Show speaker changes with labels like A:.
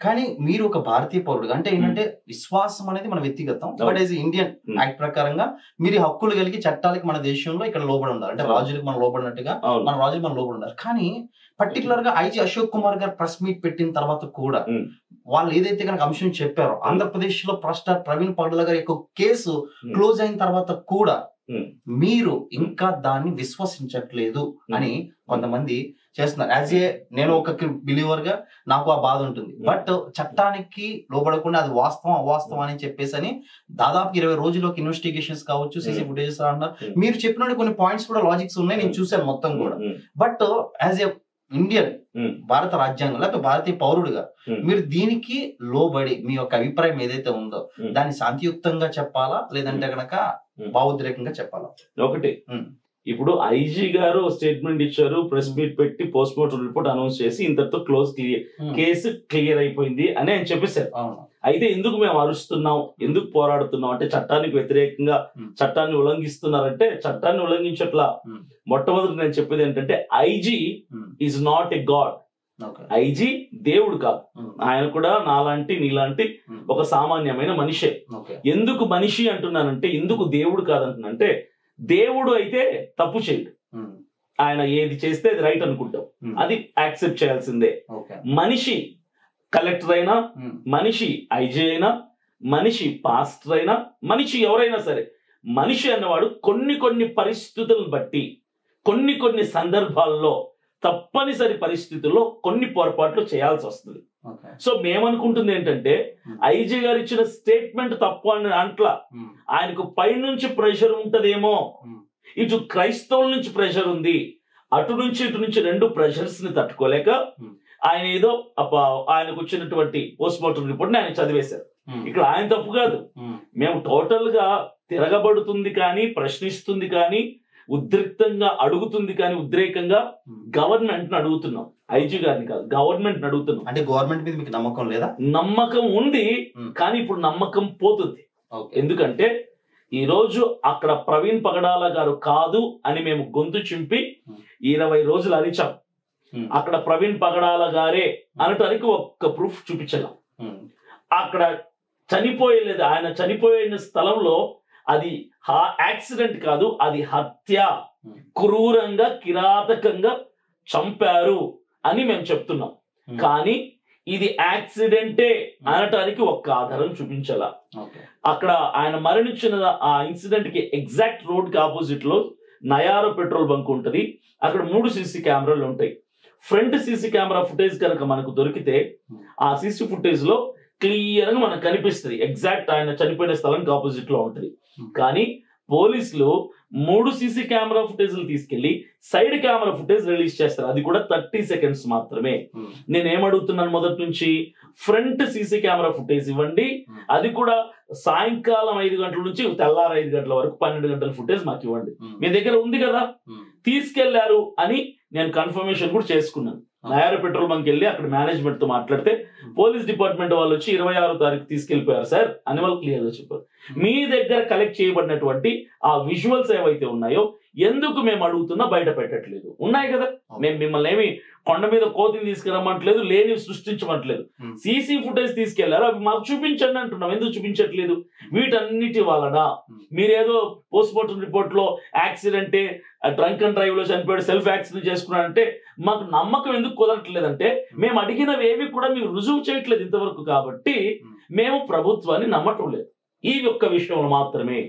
A: కానీ మీరు ఒక భారతీయ పౌరుడుగా అంటే ఏంటంటే విశ్వాసం అనేది మన వ్యక్తిగతం. బట్ యాజ్ ఇండియన్ యాక్ట్ ప్రకారంగా మీరు హక్కులు కలిగి చట్టాలకి మన దేశంలో ఇక్కడ లోబడి ఉండాలి. అంటే రాజులకు మనం లోబడినట్టుగా మన రాజులకు మనం లోబడి ఉండాలి. కానీ పర్టికులర్ గా ఐజీ అశోక్ కుమార్ గారు ప్రెస్ మీట్ పెట్టిన తర్వాత కూడా వాళ్ళు ఏదైతే కనుక అంశం చెప్పారో ఆంధ్రప్రదేశ్ లో ప్రవీణ్ పగడాల గారి యొక్క కేసు క్లోజ్ అయిన తర్వాత కూడా మీరు ఇంకా దాన్ని విశ్వసించట్లేదు అని కొంతమంది చేస్తున్నారు. యాజ్ ఏ నేను ఒక బిలీవర్ గా నాకు ఆ బాధ ఉంటుంది. బట్ చట్టానికి లోబడకుండా అది వాస్తవం అవాస్తవం అని చెప్పేసి అని దాదాపు 20 రోజుల్లోకి ఇన్వెస్టిగేషన్స్ కావచ్చు, సీసీ ఫుటేజెస్ అన్నారు. మీరు చెప్పినట్టు కొన్ని పాయింట్స్ కూడా లాజిక్స్ ఉన్నాయి, నేను చూశాను మొత్తం కూడా. బట్ యాజ్ ఏ ఇండియన్ భారత రాజ్యాంగం లేకపోతే భారతీయ పౌరుడుగా మీరు దీనికి లోబడి మీ యొక్క అభిప్రాయం ఏదైతే ఉందో దాన్ని శాంతియుక్తంగా చెప్పాలా, లేదంటే గనక భావోద్రేకంగా చెప్పాలా?
B: ఒకటి, ఇప్పుడు ఐజీ గారు స్టేట్మెంట్ ఇచ్చారు, ప్రెస్ మీట్ పెట్టి పోస్ట్ మార్టం రిపోర్ట్ అనౌన్స్ చేసి ఇంతతో కేసు క్లియర్ అయిపోయింది అని ఆయన చెప్పేశారు. అయితే ఎందుకు మేము అరుస్తున్నాం, ఎందుకు పోరాడుతున్నాం అంటే చట్టానికి వ్యతిరేకంగా చట్టాన్ని ఉల్లంఘిస్తున్నారంటే చట్టాన్ని ఉల్లంఘించట్లా. మొట్టమొదటి నేను చెప్పేది ఏంటంటే IG is not a God. IG దేవుడు కాదు, ఆయన కూడా నాలాంటి నీలాంటి ఒక సామాన్యమైన మనిషే. ఎందుకు మనిషి అంటున్నానంటే, ఎందుకు దేవుడు కాదంటున్నానంటే, దేవుడు అయితే తప్పు చేయడు, ఆయన ఏది చేస్తే అది రైట్ అనుకుంటాం, అది యాక్సెప్ట్ చేయాల్సిందే. మనిషి కలెక్టర్ అయినా, మనిషి ఐజీ అయినా, మనిషి పాస్టర్ అయినా, మనిషి ఎవరైనా సరే, మనిషి అన్నవాడు కొన్ని పరిస్థితులను బట్టి కొన్ని సందర్భాల్లో తప్పనిసరి పరిస్థితుల్లో కొన్ని పొరపాట్లు చేయాల్సి వస్తుంది. సో మేమనుకుంటుంది ఏంటంటే ఐజీ గారు ఇచ్చిన స్టేట్మెంట్ తప్పు అని అంట్లా, ఆయనకు పైనుంచి ప్రెషర్ ఉంటదేమో, ఇటు క్రైస్తవుల నుంచి ప్రెషర్ ఉంది, అటు నుంచి ఇటు నుంచి రెండు ప్రెషర్స్ ని తట్టుకోలేక ఆయన ఏదో ఆయనకు వచ్చినటువంటి పోస్ట్ మార్టం రిపోర్ట్ ని ఆయన చదివేశారు. ఇక్కడ ఆయన తప్పు కాదు, మేము టోటల్ గా తిరగబడుతుంది కానీ, ప్రశ్నిస్తుంది కానీ, ఉద్రిక్తంగా అడుగుతుంది కానీ, ఉద్రేకంగా గవర్నమెంట్ ని అడుగుతున్నాం, ఐజీ గారిని కాదు, గవర్నమెంట్ ని అడుగుతున్నాం.
A: అంటే గవర్నమెంట్ మీద మీకు నమ్మకం లేదా?
B: నమ్మకం ఉంది, కానీ ఇప్పుడు నమ్మకం పోతుంది. ఎందుకంటే ఈ రోజు అక్కడ ప్రవీణ్ పగడాల గారు కాదు అని మేము గొంతు చింపి 20 రోజులు అరిచాం. అక్కడ ప్రవీణ్ పగడాల గారే అనటానికి ఒక్క ప్రూఫ్ చూపించలేం. అక్కడ చనిపోయలేదు, ఆయన చనిపోయిన స్థలంలో అది యాక్సిడెంట్ కాదు, అది హత్య, క్రూరంగా కిరాతకంగా చంపారు అని మేము చెప్తున్నాం. కానీ ఇది యాక్సిడెంటే అనటానికి ఒక్క ఆధారం చూపించాల. అక్కడ ఆయన మరణించిన ఆ ఇన్సిడెంట్ కి ఎగ్జాక్ట్ రోడ్ కి ఆపోజిట్ లో నయారో పెట్రోల్ బంక్ ఉంటది. అక్కడ 3 సీసీ కెమెరాలు ఉంటాయి. ఫ్రంట్ సీసీ కెమెరా ఫుటేజ్ కనుక మనకు దొరికితే ఆ సీసీ ఫుటేజ్ లో క్లియర్ గా మనకు కనిపిస్తుంది, ఎగ్జాక్ట్ ఆయన చనిపోయిన స్థలానికి ఆపోజిట్ లో ఉంటది. కానీ పోలీసులు 3 సీసీ కెమెరా ఫుటేజ్లు తీసుకెళ్లి సైడ్ కెమెరా ఫుటేజ్ రిలీజ్ చేస్తారు, అది కూడా 30 సెకండ్స్ మాత్రమే. నేనేమడుగుతున్నాను మొదటి నుంచి, ఫ్రంట్ సీసీ కెమెరా ఫుటేజ్ ఇవ్వండి, అది కూడా సాయంకాలం 5 గంటల నుంచి తెల్లారు 5 గంటల వరకు 12 గంటల ఫుటేజ్ మాకు ఇవ్వండి. మీ దగ్గర ఉంది కదా, తీసుకెళ్లారు అని నేను కన్ఫర్మేషన్ కూడా చేసుకున్నాను. నయారో పెట్రోల్ బంక్ వెళ్ళి అక్కడ మేనేజ్మెంట్ తో మాట్లాడితే పోలీస్ డిపార్ట్మెంట్ వాళ్ళు వచ్చి 26వ తారీఖు తీసుకెళ్లిపోయారు సార్ అని వాళ్ళు క్లియర్ గా చెప్పారు. మీ దగ్గర కలెక్ట్ చేయబడినటువంటి ఆ విజువల్స్ ఏవైతే ఉన్నాయో ఎందుకు మేము అడుగుతున్నా బయట పెట్టట్లేదు? ఉన్నాయి కదా, మేము మిమ్మల్ని ఏమి కొండ మీద కోతిని తీసుకురమ్మట్లేదు, లేని సృష్టించమట్లేదు. సీసీ ఫుటేజ్ తీసుకెళ్లారు, అవి మాకు చూపించండి అంటున్నాం. ఎందుకు చూపించట్లేదు? వీటన్నిటి వలన మీరేదో పోస్ట్ మార్టం రిపోర్ట్ లో యాక్సిడెంటే, డ్రంక్ అండ్ డ్రైవ్ లో చనిపోయాడు, సెల్ఫ్ యాక్సిడెంట్ చేసుకున్నాడంటే మాకు నమ్మకం ఎందుకు కుదరట్లేదంటే మేము అడిగినవి ఏవి కూడా మీరు రుజువు చేయట్లేదు ఇంతవరకు. కాబట్టి మేము ప్రభుత్వాన్ని నమ్మటం లేదు ఈ ఒక్క విషయంలో మాత్రమే.